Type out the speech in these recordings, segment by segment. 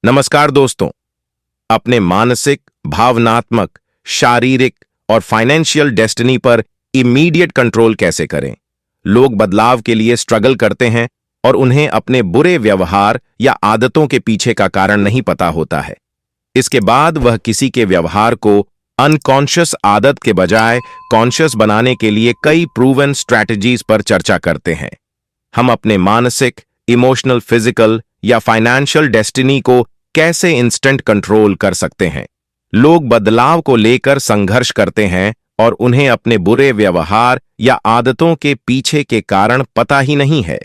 नमस्कार दोस्तों। अपने मानसिक, भावनात्मक, शारीरिक और फाइनेंशियल डेस्टिनी पर इमीडिएट कंट्रोल कैसे करें? लोग बदलाव के लिए स्ट्रगल करते हैं और उन्हें अपने बुरे व्यवहार या आदतों के पीछे का कारण नहीं पता होता है। इसके बाद वह किसी के व्यवहार को अनकॉन्शियस आदत के बजाय कॉन्शियस बनाने के लिए कई प्रूवन स्ट्रैटेजीज पर चर्चा करते हैं। हम अपने मानसिक, इमोशनल, फिजिकल या फाइनेंशियल डेस्टिनी को कैसे इंस्टेंट कंट्रोल कर सकते हैं? लोग बदलाव को लेकर संघर्ष करते हैं और उन्हें अपने बुरे व्यवहार या आदतों के पीछे के कारण पता ही नहीं है।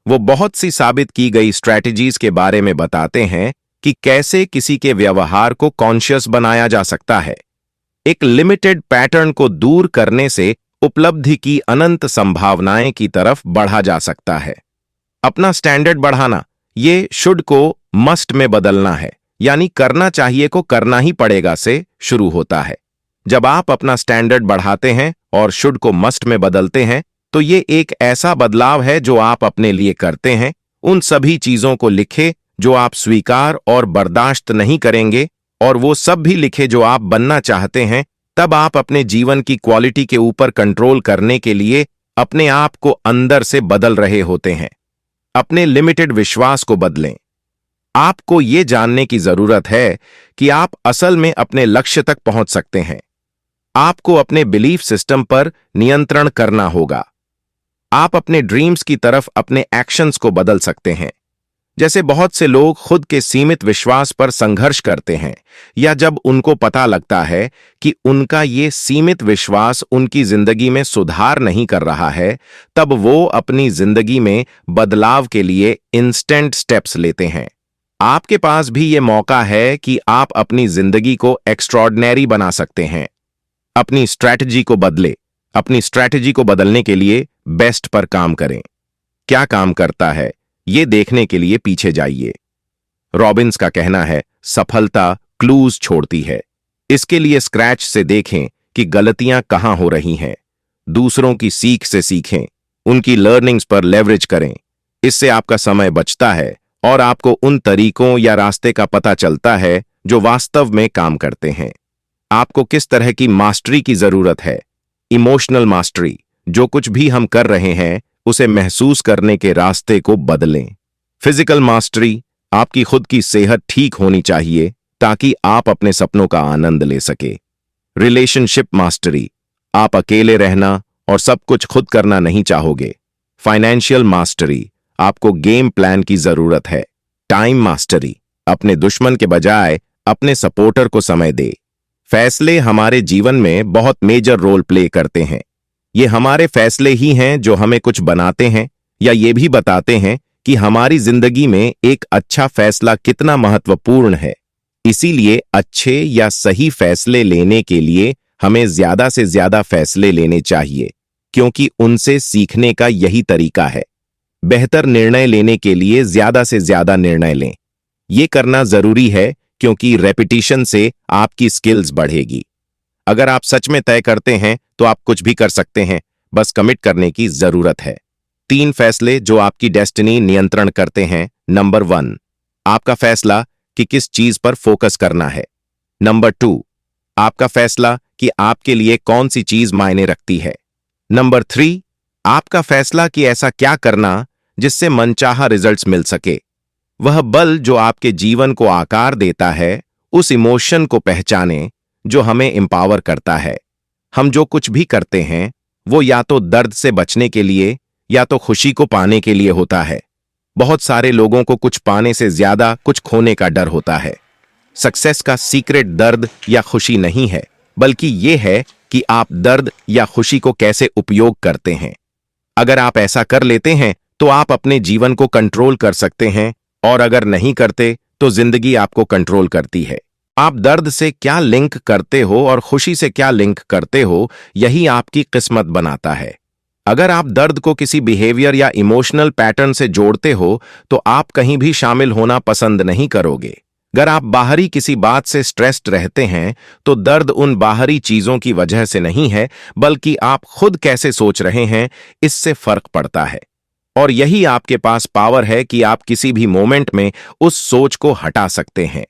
वो बहुत सी साबित की गई स्ट्रैटेजीज के बारे में बताते हैं कि कैसे किसी के व्यवहार को कॉन्शियस बनाया जा सकता है। एक लिमिटेड पैटर्न को दूर करने से उपलब्धि की अनंत संभावनाएं की तरफ बढ़ा जा सकता है। अपना स्टैंडर्ड बढ़ाना, ये शुड को मस्ट में बदलना है, यानी करना चाहिए को करना ही पड़ेगा से शुरू होता है। जब आप अपना स्टैंडर्ड बढ़ाते हैं और शुड को मस्ट में बदलते हैं, तो ये एक ऐसा बदलाव है जो आप अपने लिए करते हैं। उन सभी चीजों को लिखे जो आप स्वीकार और बर्दाश्त नहीं करेंगे, और वो सब भी लिखे जो आप बनना चाहते हैं। तब आप अपने जीवन की क्वालिटी के ऊपर कंट्रोल करने के लिए अपने आप को अंदर से बदल रहे होते हैं। अपने लिमिटेड विश्वास को बदलें। आपको ये जानने की जरूरत है कि आप असल में अपने लक्ष्य तक पहुंच सकते हैं। आपको अपने बिलीफ सिस्टम पर नियंत्रण करना होगा। आप अपने ड्रीम्स की तरफ अपने एक्शंस को बदल सकते हैं। जैसे बहुत से लोग खुद के सीमित विश्वास पर संघर्ष करते हैं, या जब उनको पता लगता है कि उनका ये सीमित विश्वास उनकी जिंदगी में सुधार नहीं कर रहा है, तब वो अपनी जिंदगी में बदलाव के लिए इंस्टेंट स्टेप्स लेते हैं। आपके पास भी ये मौका है कि आप अपनी जिंदगी को एक्स्ट्रॉर्डिनरी बना सकते हैं। अपनी स्ट्रैटेजी को बदले। अपनी स्ट्रैटेजी को बदलने के लिए बेस्ट पर काम करें। क्या काम करता है, ये देखने के लिए पीछे जाइए। रॉबिन्स का कहना है, सफलता क्लूज छोड़ती है। इसके लिए स्क्रैच से देखें कि गलतियां कहां हो रही हैं। दूसरों की सीख से सीखें, उनकी लर्निंग्स पर लेवरेज करें। इससे आपका समय बचता है और आपको उन तरीकों या रास्ते का पता चलता है जो वास्तव में काम करते हैं। आपको किस तरह की मास्टरी की जरूरत है? Emotional mastery. जो कुछ भी हम कर रहे हैं उसे महसूस करने के रास्ते को बदलें। Physical mastery. आपकी खुद की सेहत ठीक होनी चाहिए ताकि आप अपने सपनों का आनंद ले सके। Relationship mastery. आप अकेले रहना और सब कुछ खुद करना नहीं चाहोगे। Financial mastery. आपको गेम प्लान की जरूरत है। Time mastery. अपने दुश्मन के बजाय अपने सपोर्टर को समय दे। फैसले हमारे जीवन में बहुत मेजर रोल प्ले करते हैं। ये हमारे फैसले ही हैं जो हमें कुछ बनाते हैं, या ये भी बताते हैं कि हमारी जिंदगी में एक अच्छा फैसला कितना महत्वपूर्ण है। इसीलिए अच्छे या सही फैसले लेने के लिए हमें ज्यादा से ज्यादा फैसले लेने चाहिए, क्योंकि उनसे सीखने का यही तरीका है। बेहतर निर्णय लेने के लिए ज्यादा से ज्यादा निर्णय लें। ये करना जरूरी है क्योंकि रेपिटिशन से आपकी स्किल्स बढ़ेगी। अगर आप सच में तय करते हैं तो आप कुछ भी कर सकते हैं, बस कमिट करने की जरूरत है। 3 फैसले जो आपकी डेस्टिनी नियंत्रण करते हैं। नंबर 1, आपका फैसला कि किस चीज पर फोकस करना है। नंबर 2, आपका फैसला कि आपके लिए कौन सी चीज मायने रखती है। नंबर 3, आपका फैसला कि ऐसा क्या करना जिससे मनचाहा रिजल्ट्स मिल सके। वह बल जो आपके जीवन को आकार देता है, उस इमोशन को पहचाने जो हमें एम्पावर करता है। हम जो कुछ भी करते हैं वो या तो दर्द से बचने के लिए या तो खुशी को पाने के लिए होता है। बहुत सारे लोगों को कुछ पाने से ज्यादा कुछ खोने का डर होता है। सक्सेस का सीक्रेट दर्द या खुशी नहीं है, बल्कि ये है कि आप दर्द या खुशी को कैसे उपयोग करते हैं। अगर आप ऐसा कर लेते हैं तो आप अपने जीवन को कंट्रोल कर सकते हैं, और अगर नहीं करते तो जिंदगी आपको कंट्रोल करती है। आप दर्द से क्या लिंक करते हो और खुशी से क्या लिंक करते हो, यही आपकी किस्मत बनाता है। अगर आप दर्द को किसी बिहेवियर या इमोशनल पैटर्न से जोड़ते हो तो आप कहीं भी शामिल होना पसंद नहीं करोगे। अगर आप बाहरी किसी बात से स्ट्रेस्ड रहते हैं तो दर्द उन बाहरी चीजों की वजह से नहीं है, बल्कि आप खुद कैसे सोच रहे हैं, इससे फर्क पड़ता है। और यही आपके पास पावर है कि आप किसी भी मोमेंट में उस सोच को हटा सकते हैं।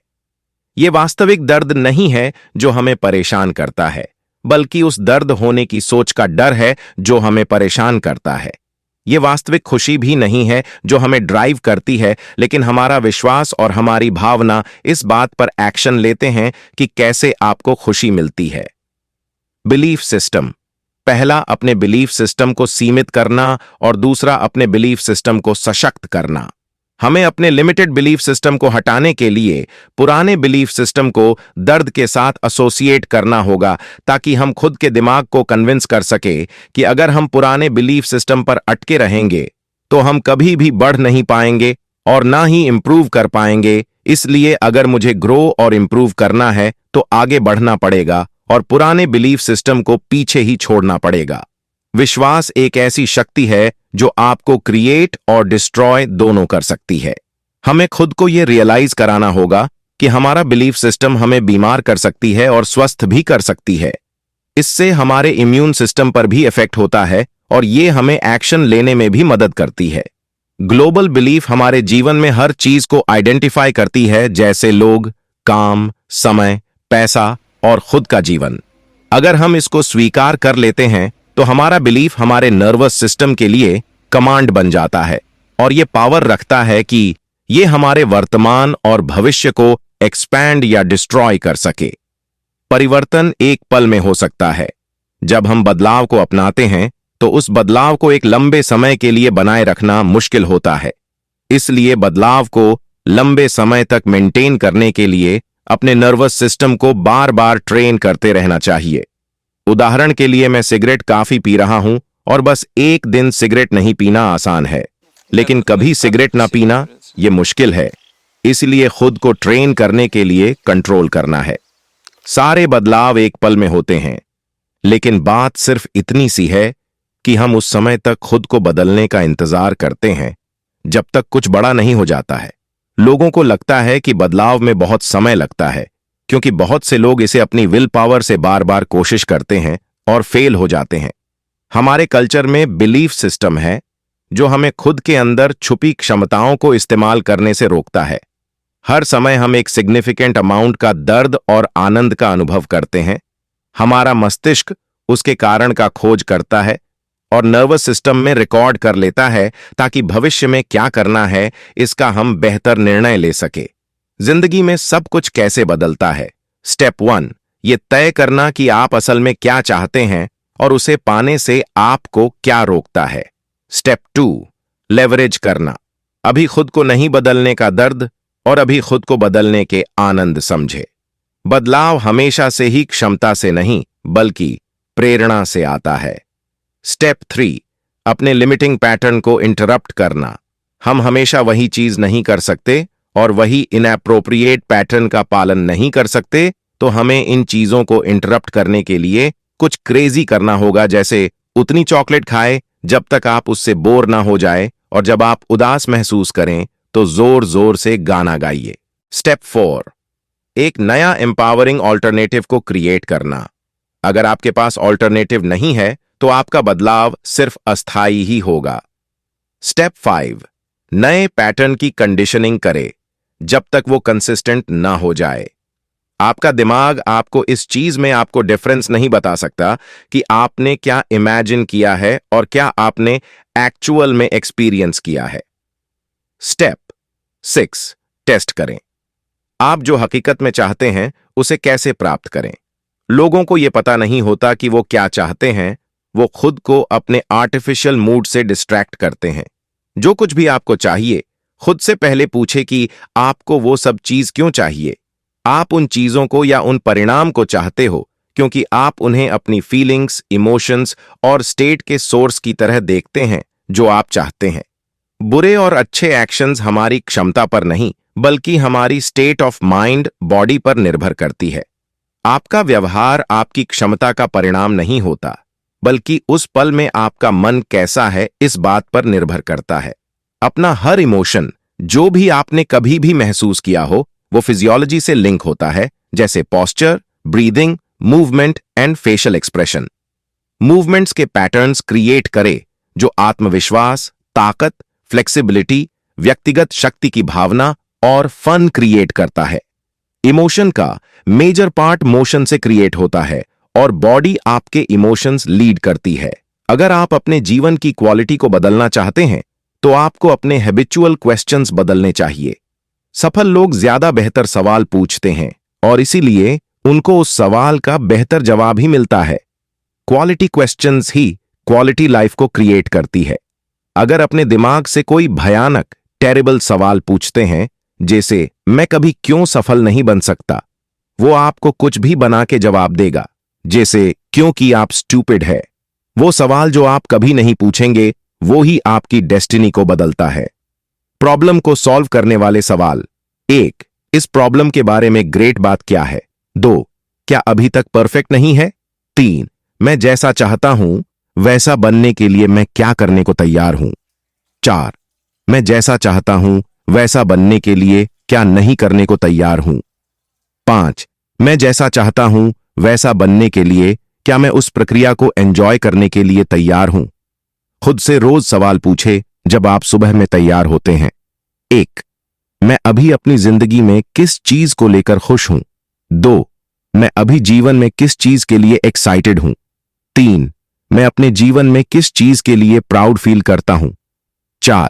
ये वास्तविक दर्द नहीं है जो हमें परेशान करता है, बल्कि उस दर्द होने की सोच का डर है जो हमें परेशान करता है। ये वास्तविक खुशी भी नहीं है जो हमें ड्राइव करती है, लेकिन हमारा विश्वास और हमारी भावना इस बात पर एक्शन लेते हैं कि कैसे आपको खुशी मिलती है। Belief system. पहला, अपने बिलीफ सिस्टम को सीमित करना और दूसरा, अपने बिलीफ सिस्टम को सशक्त करना। हमें अपने लिमिटेड बिलीफ सिस्टम को हटाने के लिए पुराने बिलीफ सिस्टम को दर्द के साथ एसोसिएट करना होगा, ताकि हम खुद के दिमाग को कन्विंस कर सके कि अगर हम पुराने बिलीफ सिस्टम पर अटके रहेंगे तो हम कभी भी बढ़ नहीं पाएंगे और ना ही इंप्रूव कर पाएंगे। इसलिए अगर मुझे ग्रो और इंप्रूव करना है तो आगे बढ़ना पड़ेगा और पुराने बिलीफ सिस्टम को पीछे ही छोड़ना पड़ेगा। विश्वास एक ऐसी शक्ति है जो आपको क्रिएट और डिस्ट्रॉय दोनों कर सकती है। हमें खुद को यह रियलाइज कराना होगा कि हमारा बिलीफ सिस्टम हमें बीमार कर सकती है और स्वस्थ भी कर सकती है। इससे हमारे इम्यून सिस्टम पर भी इफेक्ट होता है और ये हमें एक्शन लेने में भी मदद करती है। ग्लोबल बिलीफ हमारे जीवन में हर चीज को आइडेंटिफाई करती है, जैसे लोग, काम, समय, पैसा और खुद का जीवन। अगर हम इसको स्वीकार कर लेते हैं तो हमारा बिलीफ हमारे नर्वस सिस्टम के लिए कमांड बन जाता है और ये पावर रखता है कि ये हमारे वर्तमान और भविष्य को एक्सपैंड या डिस्ट्रॉय कर सके। परिवर्तन एक पल में हो सकता है। जब हम बदलाव को अपनाते हैं तो उस बदलाव को एक लंबे समय के लिए बनाए रखना मुश्किल होता है। इसलिए बदलाव को लंबे समय तक मेंटेन करने के लिए अपने नर्वस सिस्टम को बार बार ट्रेन करते रहना चाहिए। उदाहरण के लिए, मैं सिगरेट काफी पी रहा हूं और बस एक दिन सिगरेट नहीं पीना आसान है, लेकिन कभी सिगरेट ना पीना यह मुश्किल है। इसलिए खुद को ट्रेन करने के लिए कंट्रोल करना है। सारे बदलाव एक पल में होते हैं, लेकिन बात सिर्फ इतनी सी है कि हम उस समय तक खुद को बदलने का इंतजार करते हैं जब तक कुछ बड़ा नहीं हो जाता है। लोगों को लगता है कि बदलाव में बहुत समय लगता है, क्योंकि बहुत से लोग इसे अपनी विल पावर से बार बार कोशिश करते हैं और फेल हो जाते हैं। हमारे कल्चर में बिलीफ सिस्टम है जो हमें खुद के अंदर छुपी क्षमताओं को इस्तेमाल करने से रोकता है। हर समय हम एक सिग्निफिकेंट अमाउंट का दर्द और आनंद का अनुभव करते हैं। हमारा मस्तिष्क उसके कारण का खोज करता है और नर्वस सिस्टम में रिकॉर्ड कर लेता है, ताकि भविष्य में क्या करना है इसका हम बेहतर निर्णय ले सके। जिंदगी में सब कुछ कैसे बदलता है। स्टेप 1, ये तय करना कि आप असल में क्या चाहते हैं और उसे पाने से आपको क्या रोकता है। स्टेप 2, लेवरेज करना। अभी खुद को नहीं बदलने का दर्द और अभी खुद को बदलने के आनंद समझे। बदलाव हमेशा से ही क्षमता से नहीं, बल्कि प्रेरणा से आता है। स्टेप 3, अपने लिमिटिंग पैटर्न को इंटरप्ट करना। हम हमेशा वही चीज नहीं कर सकते और वही इनएप्रोप्रिएट पैटर्न का पालन नहीं कर सकते, तो हमें इन चीजों को इंटरप्ट करने के लिए कुछ क्रेजी करना होगा, जैसे उतनी चॉकलेट खाए जब तक आप उससे बोर ना हो जाए, और जब आप उदास महसूस करें तो जोर जोर से गाना गाइए। स्टेप 4, एक नया एम्पावरिंग ऑल्टरनेटिव को क्रिएट करना। अगर आपके पास ऑल्टरनेटिव नहीं है तो आपका बदलाव सिर्फ अस्थायी ही होगा। स्टेप 5, नए पैटर्न की कंडीशनिंग करें जब तक वो कंसिस्टेंट ना हो जाए। आपका दिमाग आपको इस चीज में आपको डिफरेंस नहीं बता सकता कि आपने क्या इमेजिन किया है और क्या आपने एक्चुअल में एक्सपीरियंस किया है। स्टेप 6, टेस्ट करें। आप जो हकीकत में चाहते हैं उसे कैसे प्राप्त करें। लोगों को यह पता नहीं होता कि वो क्या चाहते हैं। वो खुद को अपने आर्टिफिशियल मूड से डिस्ट्रैक्ट करते हैं। जो कुछ भी आपको चाहिए, खुद से पहले पूछे कि आपको वो सब चीज क्यों चाहिए। आप उन चीजों को या उन परिणाम को चाहते हो क्योंकि आप उन्हें अपनी फीलिंग्स, इमोशंस और स्टेट के सोर्स की तरह देखते हैं जो आप चाहते हैं। बुरे और अच्छे एक्शंस हमारी क्षमता पर नहीं, बल्कि हमारी स्टेट ऑफ माइंड, बॉडी पर निर्भर करती है। आपका व्यवहार आपकी क्षमता का परिणाम नहीं होता, बल्कि उस पल में आपका मन कैसा है इस बात पर निर्भर करता है। अपना हर इमोशन, जो भी आपने कभी भी महसूस किया हो, वो फिजियोलॉजी से लिंक होता है, जैसे posture, breathing, movement and facial expression. Movements के पैटर्न्स क्रिएट करे जो आत्मविश्वास, ताकत, फ्लेक्सिबिलिटी, व्यक्तिगत शक्ति की भावना और फन क्रिएट करता है। इमोशन का मेजर पार्ट मोशन से क्रिएट होता है और बॉडी आपके इमोशंस लीड करती है। अगर आप अपने जीवन की क्वालिटी को बदलना चाहते हैं तो आपको अपने हैबिचुअल क्वेश्चंस बदलने चाहिए। सफल लोग ज्यादा बेहतर सवाल पूछते हैं और इसीलिए उनको उस सवाल का बेहतर जवाब ही मिलता है। क्वालिटी क्वेश्चंस ही क्वालिटी लाइफ को क्रिएट करती है। अगर अपने दिमाग से कोई भयानक टेरिबल सवाल पूछते हैं, जैसे मैं कभी क्यों सफल नहीं बन सकता, वो आपको कुछ भी बना के जवाब देगा, जैसे क्योंकि आप स्टूपिड है। वो सवाल जो आप कभी नहीं पूछेंगे वो ही आपकी डेस्टिनी को बदलता है। प्रॉब्लम को सॉल्व करने वाले सवाल। 1. इस प्रॉब्लम के बारे में ग्रेट बात क्या है? 2. क्या अभी तक परफेक्ट नहीं है? 3. मैं जैसा चाहता हूं वैसा बनने के लिए मैं क्या करने को तैयार हूं? 4. मैं जैसा चाहता हूं वैसा बनने के लिए क्या नहीं करने को तैयार हूं? 5. मैं जैसा चाहता हूं वैसा बनने के लिए क्या मैं उस प्रक्रिया को एंजॉय करने के लिए तैयार हूं? खुद से रोज सवाल पूछे जब आप सुबह में तैयार होते हैं। 1. मैं अभी अपनी जिंदगी में किस चीज को लेकर खुश हूं? 2. मैं अभी जीवन में किस चीज के लिए एक्साइटेड हूं? 3. मैं अपने जीवन में किस चीज के लिए प्राउड फील करता हूं? 4.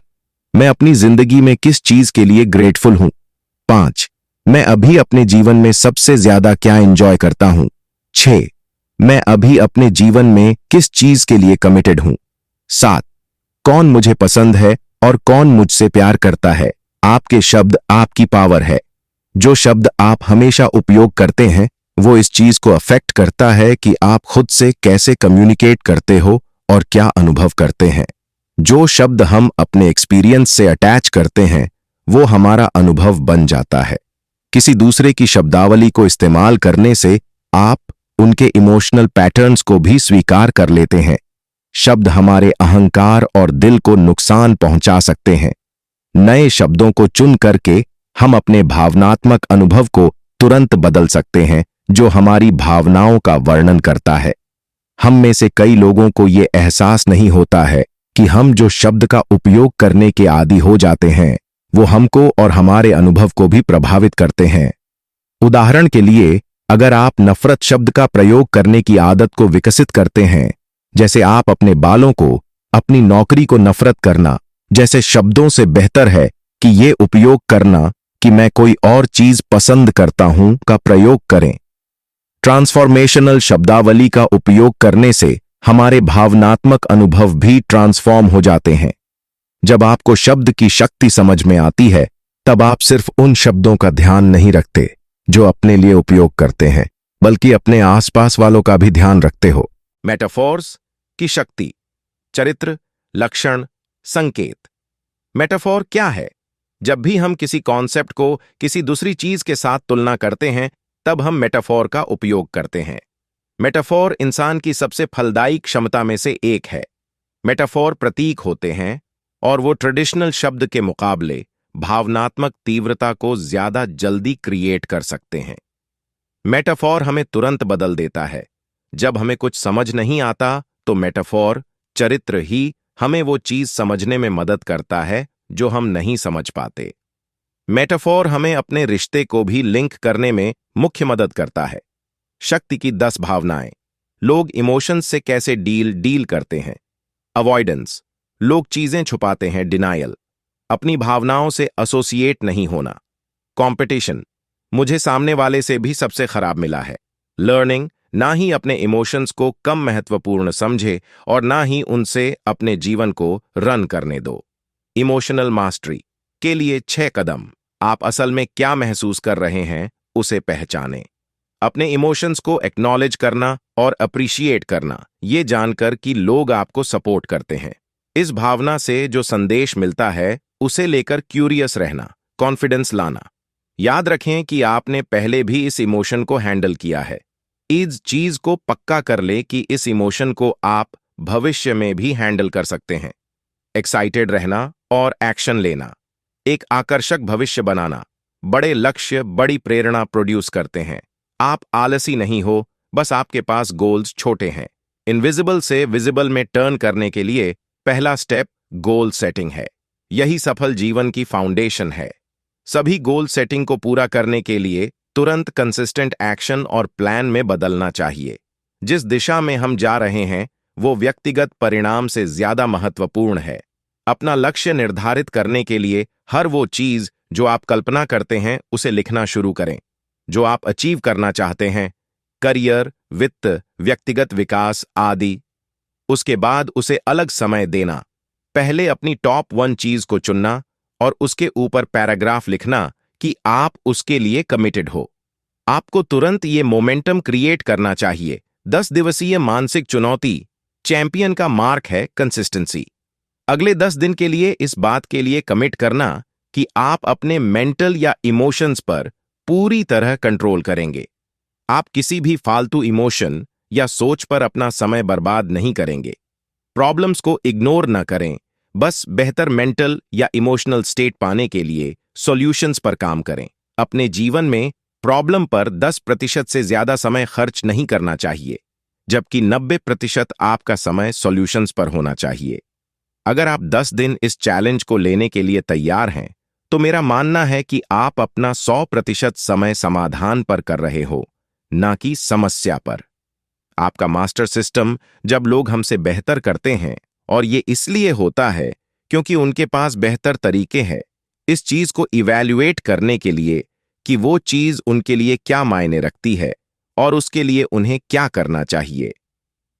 मैं अपनी जिंदगी में किस चीज के लिए ग्रेटफुल हूं? 5. मैं अभी अपने जीवन में सबसे ज्यादा क्या एंजॉय करता हूं? 6. मैं अभी अपने जीवन में किस चीज के लिए कमिटेड हूं? 7. कौन मुझे पसंद है और कौन मुझसे प्यार करता है? आपके शब्द आपकी पावर है। जो शब्द आप हमेशा उपयोग करते हैं वो इस चीज को अफेक्ट करता है कि आप खुद से कैसे कम्युनिकेट करते हो और क्या अनुभव करते हैं। जो शब्द हम अपने एक्सपीरियंस से अटैच करते हैं वो हमारा अनुभव बन जाता है। किसी दूसरे की शब्दावली को इस्तेमाल करने से आप उनके इमोशनल पैटर्न्स को भी स्वीकार कर लेते हैं। शब्द हमारे अहंकार और दिल को नुकसान पहुंचा सकते हैं। नए शब्दों को चुन करके हम अपने भावनात्मक अनुभव को तुरंत बदल सकते हैं, जो हमारी भावनाओं का वर्णन करता है। हम में से कई लोगों को ये एहसास नहीं होता है कि हम जो शब्द का उपयोग करने के आदी हो जाते हैं वो हमको और हमारे अनुभव को भी प्रभावित करते हैं। उदाहरण के लिए, अगर आप नफरत शब्द का प्रयोग करने की आदत को विकसित करते हैं, जैसे आप अपने बालों को, अपनी नौकरी को नफरत करना जैसे शब्दों से बेहतर है कि ये उपयोग करना कि मैं कोई और चीज पसंद करता हूं का प्रयोग करें। ट्रांसफॉर्मेशनल शब्दावली का उपयोग करने से हमारे भावनात्मक अनुभव भी ट्रांसफॉर्म हो जाते हैं। जब आपको शब्द की शक्ति समझ में आती है तब आप सिर्फ उन शब्दों का ध्यान नहीं रखते जो अपने लिए उपयोग करते हैं, बल्कि अपने आसपास वालों का भी ध्यान रखते हो। मेटाफोर्स की शक्ति। चरित्र, लक्षण, संकेत। मेटाफोर क्या है? जब भी हम किसी कॉन्सेप्ट को किसी दूसरी चीज के साथ तुलना करते हैं तब हम मेटाफोर का उपयोग करते हैं। मेटाफोर इंसान की सबसे फलदायी क्षमता में से एक है। मेटाफोर प्रतीक होते हैं और वो ट्रेडिशनल शब्द के मुकाबले भावनात्मक तीव्रता को ज्यादा जल्दी क्रिएट कर सकते हैं। मेटाफोर हमें तुरंत बदल देता है। जब हमें कुछ समझ नहीं आता तो मेटाफोर, चरित्र ही हमें वो चीज समझने में मदद करता है जो हम नहीं समझ पाते। मेटाफोर हमें अपने रिश्ते को भी लिंक करने में मुख्य मदद करता है। शक्ति की 10 भावनाएं। लोग इमोशंस से कैसे डील करते हैं। अवॉइडेंस, लोग चीजें छुपाते हैं। डिनायल, अपनी भावनाओं से एसोसिएट नहीं होना। कंपटीशन, मुझे सामने वाले से भी सबसे खराब मिला है। लर्निंग, ना ही अपने इमोशंस को कम महत्वपूर्ण समझे और ना ही उनसे अपने जीवन को रन करने दो। इमोशनल मास्टरी के लिए 6 कदम। आप असल में क्या महसूस कर रहे हैं उसे पहचानें। अपने इमोशंस को एक्नॉलेज करना और अप्रिशिएट करना, ये जानकर कि लोग आपको सपोर्ट करते हैं। इस भावना से जो संदेश मिलता है उसे लेकर क्यूरियस रहना। कॉन्फिडेंस लाना, याद रखें कि आपने पहले भी इस इमोशन को हैंडल किया है। इस चीज को पक्का कर ले कि इस इमोशन को आप भविष्य में भी हैंडल कर सकते हैं। एक्साइटेड रहना और एक्शन लेना, एक आकर्षक भविष्य बनाना। बड़े लक्ष्य बड़ी प्रेरणा प्रोड्यूस करते हैं। आप आलसी नहीं हो, बस आपके पास गोल्स छोटे हैं। इनविजिबल से विजिबल में टर्न करने के लिए पहला स्टेप गोल सेटिंग है। यही सफल जीवन की फाउंडेशन है। सभी गोल सेटिंग को पूरा करने के लिए तुरंत कंसिस्टेंट एक्शन और प्लान में बदलना चाहिए। जिस दिशा में हम जा रहे हैं वो व्यक्तिगत परिणाम से ज्यादा महत्वपूर्ण है। अपना लक्ष्य निर्धारित करने के लिए हर वो चीज जो आप कल्पना करते हैं उसे लिखना शुरू करें। जो आप अचीव करना चाहते हैं, करियर, वित्त, व्यक्तिगत विकास आदि। उसके बाद उसे अलग समय देना। पहले अपनी टॉप 1 चीज को चुनना और उसके ऊपर पैराग्राफ लिखना कि आप उसके लिए कमिटेड हो। आपको तुरंत ये मोमेंटम क्रिएट करना चाहिए। 10 दिवसीय मानसिक चुनौती। चैंपियन का मार्क है कंसिस्टेंसी। अगले 10 दिन के लिए इस बात के लिए कमिट करना कि आप अपने मेंटल या इमोशंस पर पूरी तरह कंट्रोल करेंगे। आप किसी भी फालतू इमोशन या सोच पर अपना समय बर्बाद नहीं करेंगे। प्रॉब्लम्स को इग्नोर न करें, बस बेहतर मेंटल या इमोशनल स्टेट पाने के लिए सॉल्यूशंस पर काम करें। अपने जीवन में प्रॉब्लम पर 10% से ज्यादा समय खर्च नहीं करना चाहिए, जबकि 90% आपका समय सॉल्यूशंस पर होना चाहिए। अगर आप 10 दिन इस चैलेंज को लेने के लिए तैयार हैं, तो मेरा मानना है कि आप अपना 100% समय समाधान पर कर रहे हो, ना कि समस्या पर। आपका मास्टर सिस्टम जब लोग हमसे बेहतर करते हैं, और ये इसलिए होता है क्योंकि उनके पास बेहतर तरीके हैं इस चीज को इवैल्यूएट करने के लिए कि वो चीज उनके लिए क्या मायने रखती है और उसके लिए उन्हें क्या करना चाहिए।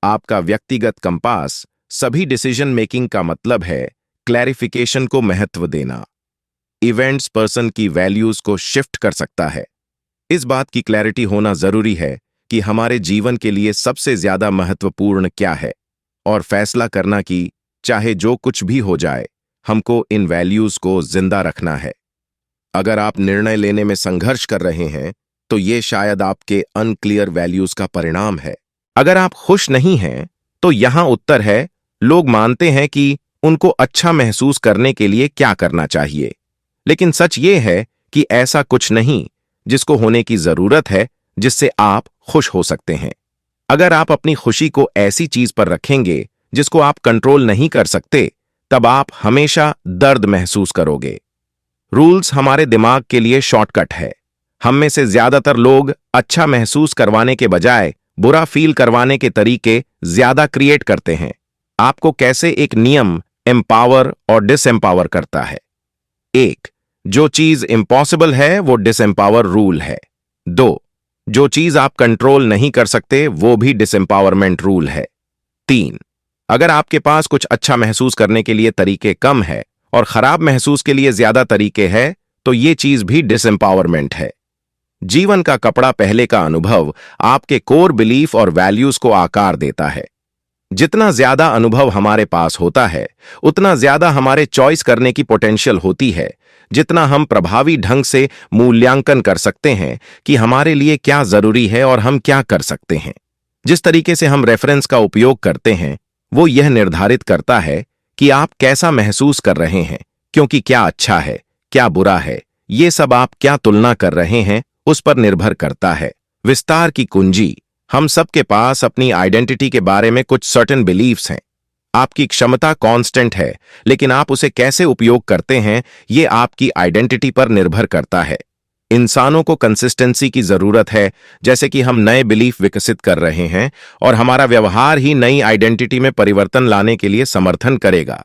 आपका व्यक्तिगत कंपास सभी डिसीजन मेकिंग का मतलब है क्लैरिफिकेशन को महत्व देना। इवेंट्स पर्सन की वैल्यूज को शिफ्ट कर सकता है। इस बात की क्लैरिटी होना जरूरी है कि हमारे जीवन के लिए सबसे ज्यादा महत्वपूर्ण क्या है, और फैसला करना कि चाहे जो कुछ भी हो जाए, हमको इन वैल्यूज को जिंदा रखना है। अगर आप निर्णय लेने में संघर्ष कर रहे हैं, तो ये शायद आपके अनक्लियर वैल्यूज का परिणाम है। अगर आप खुश नहीं हैं, तो यहां उत्तर है, लोग मानते हैं कि उनको अच्छा महसूस करने के लिए क्या करना चाहिए, लेकिन सच ये है कि ऐसा कुछ नहीं जिसको होने की जरूरत है जिससे आप खुश हो सकते हैं। अगर आप अपनी खुशी को ऐसी चीज पर रखेंगे जिसको आप कंट्रोल नहीं कर सकते, तब आप हमेशा दर्द महसूस करोगे। रूल्स हमारे दिमाग के लिए शॉर्टकट है। हम में से ज्यादातर लोग अच्छा महसूस करवाने के बजाय बुरा फील करवाने के तरीके ज्यादा क्रिएट करते हैं। आपको कैसे एक नियम एम्पावर और डिसएम्पावर करता है। 1. जो चीज इम्पॉसिबल है वो डिसएम्पावर रूल है। 2. जो चीज आप कंट्रोल नहीं कर सकते वो भी डिसएम्पावरमेंट रूल है। 3. अगर आपके पास कुछ अच्छा महसूस करने के लिए तरीके कम है और खराब महसूस के लिए ज्यादा तरीके हैं, तो ये चीज भी डिसएम्पावरमेंट है। जीवन का कपड़ा पहले का अनुभव आपके कोर बिलीफ और वैल्यूज को आकार देता है। जितना ज्यादा अनुभव हमारे पास होता है, उतना ज्यादा हमारे चॉइस करने की पोटेंशियल होती है। जितना हम प्रभावी ढंग से मूल्यांकन कर सकते हैं कि हमारे लिए क्या जरूरी है और हम क्या कर सकते हैं। जिस तरीके से हम रेफरेंस का उपयोग करते हैं, वो यह निर्धारित करता है कि आप कैसा महसूस कर रहे हैं, क्योंकि क्या अच्छा है, क्या बुरा है, ये सब आप क्या तुलना कर रहे हैं, उस पर निर्भर करता है। विस्तार की कुंजी। हम सबके पास अपनी आइडेंटिटी के बारे में कुछ सर्टेन बिलीव्स हैं। आपकी क्षमता कांस्टेंट है, लेकिन आप उसे कैसे उपयोग करते हैं, ये आपकी आइडेंटिटी पर निर्भर करता है। इंसानों को कंसिस्टेंसी की जरूरत है, जैसे कि हम नए बिलीफ विकसित कर रहे हैं और हमारा व्यवहार ही नई आइडेंटिटी में परिवर्तन लाने के लिए समर्थन करेगा।